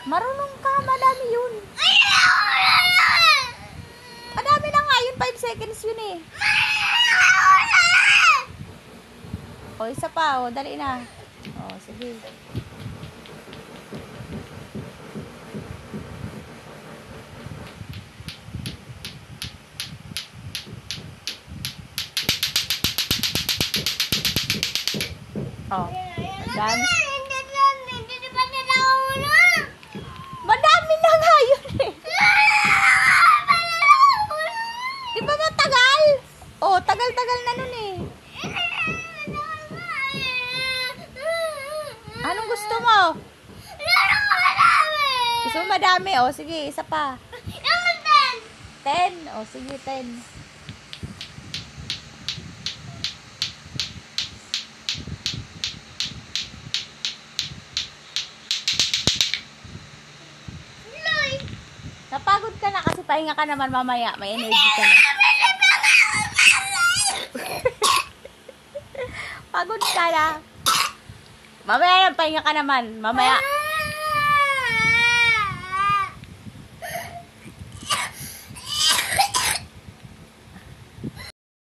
Marunong ka, madami yun. Madami na nga yun, 5 seconds yun eh. O, isa pa, o, dali na. O, sige. O, dance. Madami na nga yun eh. Di ba matagal? O, tagal-tagal na nun eh. Anong gusto mo? Gusto mo madami? O, sige, isa pa. 10. O, sige, 10. Napagod ka na kasi pahinga ka naman mamaya. May energy ka na. Pagod ka na. Mamaya pahinga ka naman. Mamaya.